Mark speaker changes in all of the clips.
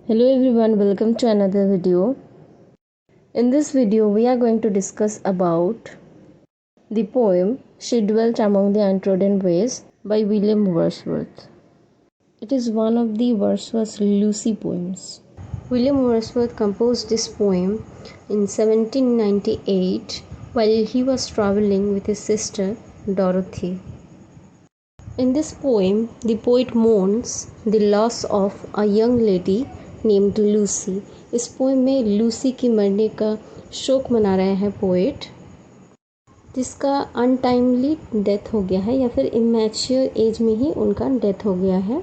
Speaker 1: Hello everyone, welcome to another video. In this video we are going to discuss about the poem She Dwelt Among the Untrodden Ways by William Wordsworth. It is one of the Wordsworth's Lucy poems. William Wordsworth composed this poem in 1798 while he was traveling with his sister Dorothy. In this poem, the poet mourns the loss of a young lady named Lucy. इस poem में Lucy की मरने का शोक मना रहे हैं poet, जिसका अनटाइमली डेथ हो गया है या फिर इमैच्योर एज में ही उनका डेथ हो गया है।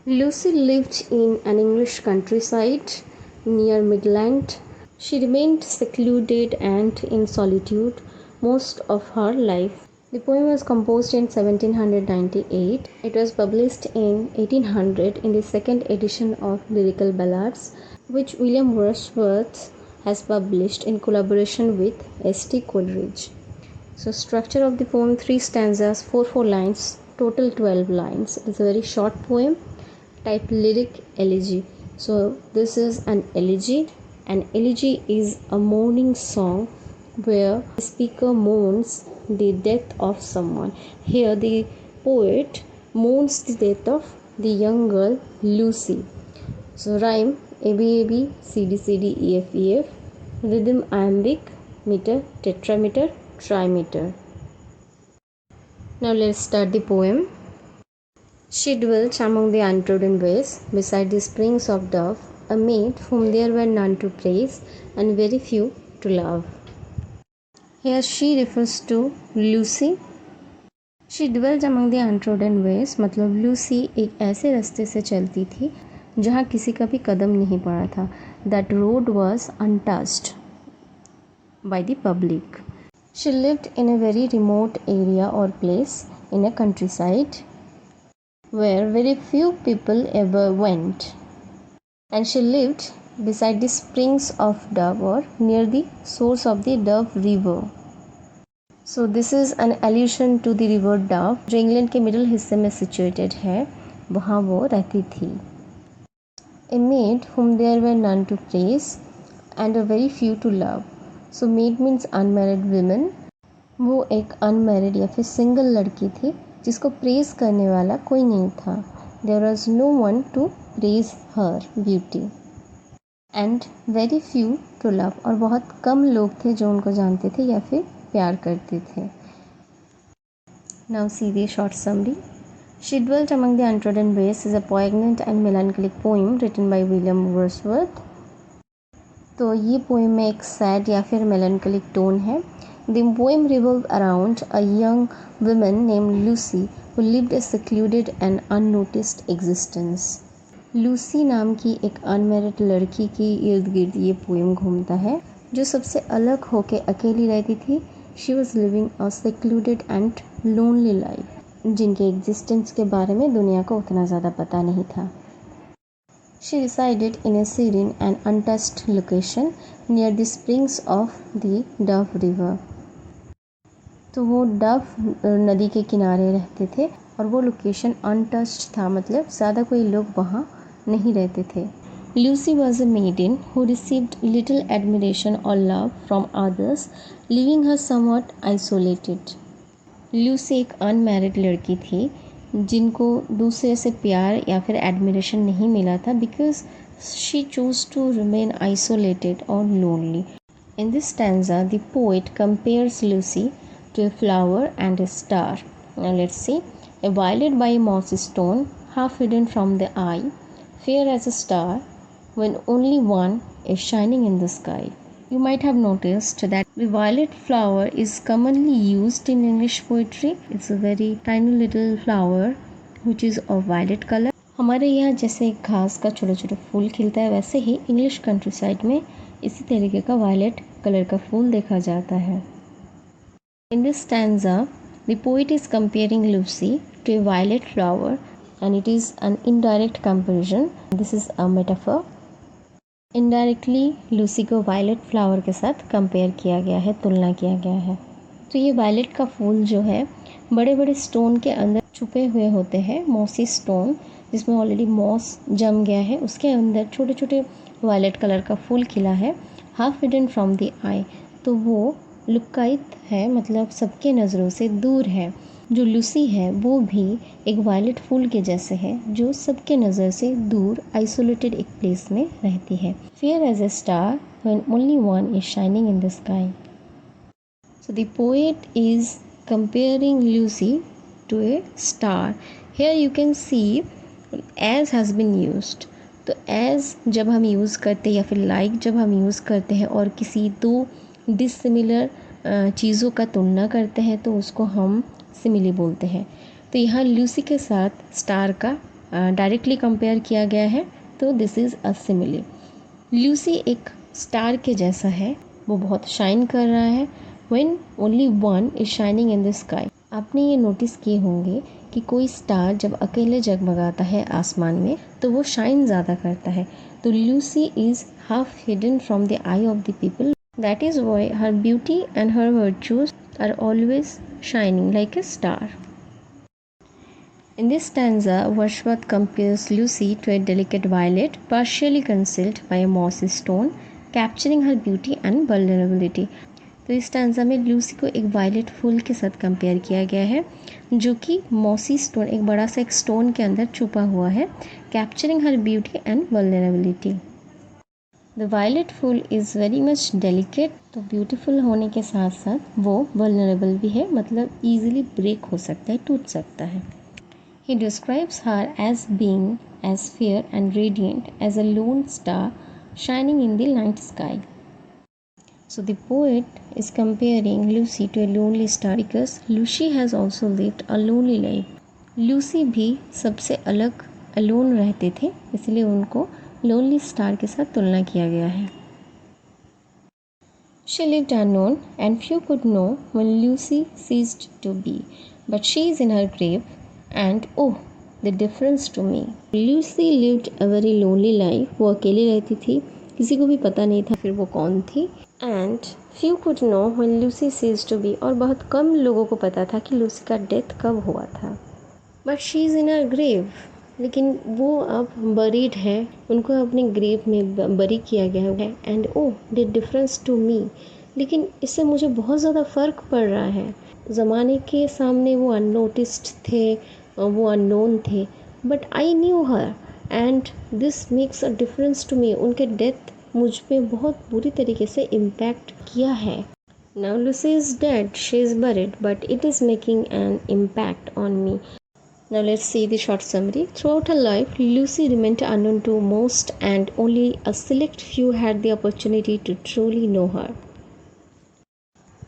Speaker 1: Lucy lived in an English country side near Midland. She remained secluded and in solitude most of her life. The poem was composed in 1798. It was published in 1800 in the second edition of Lyrical Ballads, which William Wordsworth has published in collaboration with S.T. Coleridge. So structure of the poem: 3 stanzas, 4 lines, total 12 lines. It is a very short poem, type lyric elegy. So this is an elegy. An elegy is a mourning song where the speaker mourns the death of someone. Here the poet mourns the death of the young girl Lucy. So rhyme: ABAB, CD EFEF, rhythm iambic, meter tetrameter, trimeter. Now let's start the poem. She dwelt among the untrodden ways, beside the springs of Dove, a maid whom there were none to praise, and very few to love. Here she refers to Lucy. She dwelt among the untrodden ways, मतलब Lucy एक ऐसे रास्ते से चलती थी जहाँ किसी का भी कदम नहीं पड़ा था. That road was untouched by the public. She lived in a very remote area or place in a countryside where very few people ever went. And she lived beside the springs of Dove, or near the source of the Dove river. So this is an allusion to the river Dove, जो England के middle हिस्से में situated है, वहाँ वो रहती थी. A maid whom there were none to praise and a very few to love. So maid means unmarried women. वो एक अनमैरिड या फिर सिंगल लड़की थी जिसको प्रेज करने वाला कोई नहीं था. There was no one to praise her beauty. And very few to love, और बहुत कम लोग थे जो उनको जानते थे या फिर प्यार करते थे. Now see the short summary. She Dwelt Among the Untrodden Ways is a poignant and melancholic poem written by William Wordsworth. तो ये पोएम में एक सैड या फिर melancholic टोन है. The poem revolved around a young woman named Lucy who lived a secluded and unnoticed existence. Lucy नाम की एक अनमैरिड लड़की के इर्द गिर्द ये पोएम घूमता है जो सबसे अलग होके अकेली रहती थी. She was living a secluded and lonely life, जिनके एग्जिस्टेंस के बारे में दुनिया को उतना ज़्यादा पता नहीं था. She resided in a serene and untouched location near the springs of the Dove river. तो वो डव नदी के किनारे रहते थे और वो लोकेशन अनटच्ड था, मतलब ज़्यादा कोई लोग वहाँ नहीं रहते थे. Lucy was a maiden who received little admiration or love from others, leaving her somewhat isolated. Lucy एक अनमैरिड लड़की थी जिनको दूसरे से प्यार या फिर एडमिरेशन नहीं मिला था, because she chose to remain isolated or lonely. In this stanza, the poet compares Lucy to a flower and a star. Now let's see. A violet by a mossy stone, half hidden from the eye, fair as a star, when only one is shining in the sky. You might have noticed that the violet flower is commonly used in English poetry. It's a very tiny little flower which is of violet color. हमारे यहाँ जैसे घास का छोटे छोटे फूल खिलता है, वैसे ही इंग्लिश कंट्री साइड में इसी तरीके का वायलेट कलर का फूल देखा जाता है. In this stanza, the poet is comparing Lucy to a violet flower, and it is an indirect comparison. This is a metaphor. Indirectly Lucy को वायलेट फ्लावर के साथ कंपेयर किया गया है, तुलना किया गया है. तो ये वायलेट का फूल जो है बड़े बड़े स्टोन के अंदर छुपे हुए होते हैं, मॉसी स्टोन, जिसमें ऑलरेडी मॉस जम गया है, उसके अंदर छोटे छोटे वायलेट कलर का फूल खिला है। हाफ हिडन फ्रॉम द आई, तो वो लुकायित है, मतलब सबके नज़रों से दूर है। जो लूसी है वो भी एक वायलेट फूल के जैसे है जो सबके नज़र से दूर आइसोलेटेड एक प्लेस में रहती है। Fair as a star when only one is shining in the sky. So the poet is comparing Lucy to a star. Here you can see as has been used. तो as जब हम use करते हैं या फिर like जब हम use करते हैं और किसी दो डिससिमिलर चीज़ों का तुलना करते हैं तो उसको हम सिमिली बोलते हैं। तो यहाँ लूसी के साथ स्टार का डायरेक्टली कंपेयर किया गया है, तो this is a simile. Lucy एक स्टार के जैसा है, वो बहुत शाइन कर रहा है। When only one is shining in the sky, आपने ये नोटिस किए होंगे कि कोई स्टार जब अकेले जगमगाता है आसमान में तो वो शाइन ज़्यादा करता है। तो Lucy is half hidden from the eye of the people, that is why her beauty and her virtues are always shining like a star. In this stanza, Wordsworth compares Lucy to a delicate violet, partially concealed by a mossy stone, capturing her beauty and vulnerability. तो इस stanza में Lucy को एक violet फूल के साथ compare किया गया है जो कि मॉसी स्टोन, एक बड़ा सा एक स्टोन के अंदर छुपा हुआ है, capturing her beauty and vulnerability. The violet फूल इज़ वेरी मच डेलिकेट, तो ब्यूटीफुल होने के साथ साथ वो वल्नरेबल भी है, मतलब ईजिली ब्रेक हो सकता है, टूट सकता है। He describes her as being as fair and radiant as a lone star shining in the night sky. So the poet is comparing Lucy to a lonely star because Lucy has also lived a lonely life. Lucy भी सबसे अलग alone रहते थे, इसलिए उनको lonely star के साथ तुलना किया गया है। She lived unknown and few could know when Lucy ceased to be, but she is in her grave and oh the difference to me. Lucy lived a very lonely life. वो अकेली रहती थी, किसी को भी पता नहीं था फिर वो कौन थी। And few could know when Lucy ceased to be, और बहुत कम लोगों को पता था कि लूसी का डेथ कब हुआ था। But she is in her grave, लेकिन वो अब बरीड है, उनको अपने ग्रेव में बरी किया गया है। And oh the difference to me, लेकिन इससे मुझे बहुत ज़्यादा फ़र्क पड़ रहा है। ज़माने के सामने वो अननोटिस्ड थे, वो अननोन थे, but I knew her and this makes a difference to me. उनके डेथ मुझ पे बहुत बुरी तरीके से इम्पैक्ट किया है। Now Lucy is dead, she is buried, but it is making an impact on me. Now let's see the short summary. Throughout her life, Lucy remained unknown to most and only a select few had the opportunity to truly know her.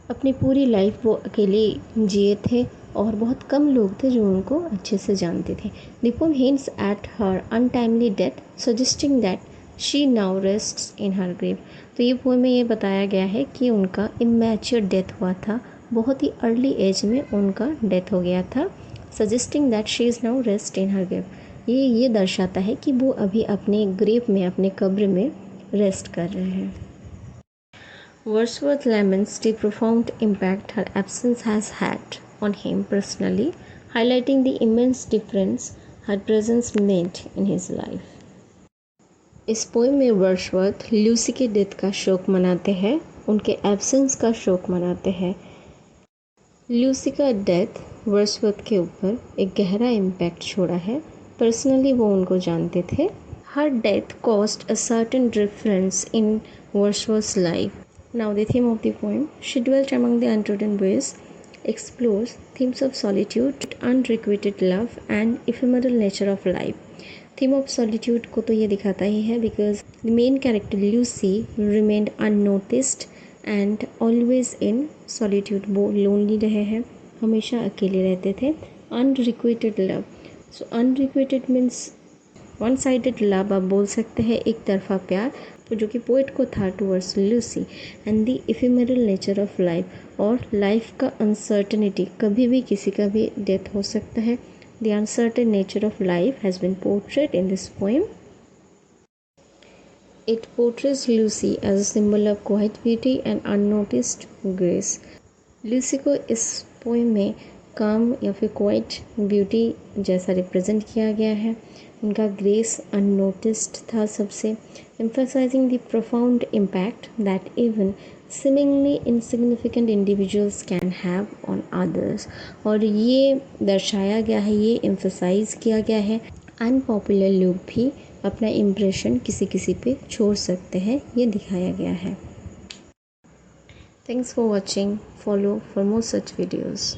Speaker 1: अपनी पूरी life वो अकेले जिए थे और बहुत कम लोग थे जो उनको अच्छे से जानते थे। The poem hints at her untimely death, suggesting that she now rests in her grave. तो ये पोएम में ये बताया गया है कि उनका इमैच्योर डेथ हुआ था, बहुत ही अर्ली एज में उनका डेथ हो गया था, suggesting that she is now rest in her grave. ये दर्शाता है कि वो अभी अपने ग्रेव में, अपने कब्र में रेस्ट कर रहे हैं। Wordsworth laments the profound impact her absence has had on him personally, highlighting the immense difference her presence made in his life. इस पोएम में वर्ड्सवर्थ लूसी के डेथ का शोक मनाते हैं, उनके एब्सेंस का शोक मनाते हैं। लूसी का डेथ वर्ड्सवर्थ के ऊपर एक गहरा इम्पैक्ट छोड़ा है, पर्सनली वो उनको जानते थे। Her death cost a certain difference in Wordsworth's life. Now the theme of the poem, she dwelt among the untrodden ways, explores themes of solitude, unrequited love and ephemeral nature of life. Theme of solitude को तो ये दिखाता ही है because the main character Lucy remained unnoticed and always in solitude, वो lonely रहे हैं, हमेशा अकेले रहते थे। Unrequited love, so unrequited means one sided love आप बोल सकते हैं, एक तरफा प्यार, तो जो कि पोइट को था towards Lucy. And the ephemeral nature of life, और लाइफ का अनसर्टनिटी, कभी भी किसी का भी डेथ हो सकता है। The uncertain nature of life has been portrayed in this poem. It portrays Lucy as a symbol of quiet beauty and unnoticed grace. Lucy को इस पोएम में काम या फिर क्वाइट ब्यूटी जैसा रिप्रेजेंट किया गया है। उनका ग्रेस अननोटिस्ड था सबसे, emphasizing the profound impact that even seemingly insignificant individuals can have on others। और ये दर्शाया गया है, ये emphasize किया गया है, अनपॉपुलर लोग भी अपना इम्प्रेशन किसी किसी पे छोड़ सकते हैं, ये दिखाया गया है। Thanks for watching, follow for more such videos.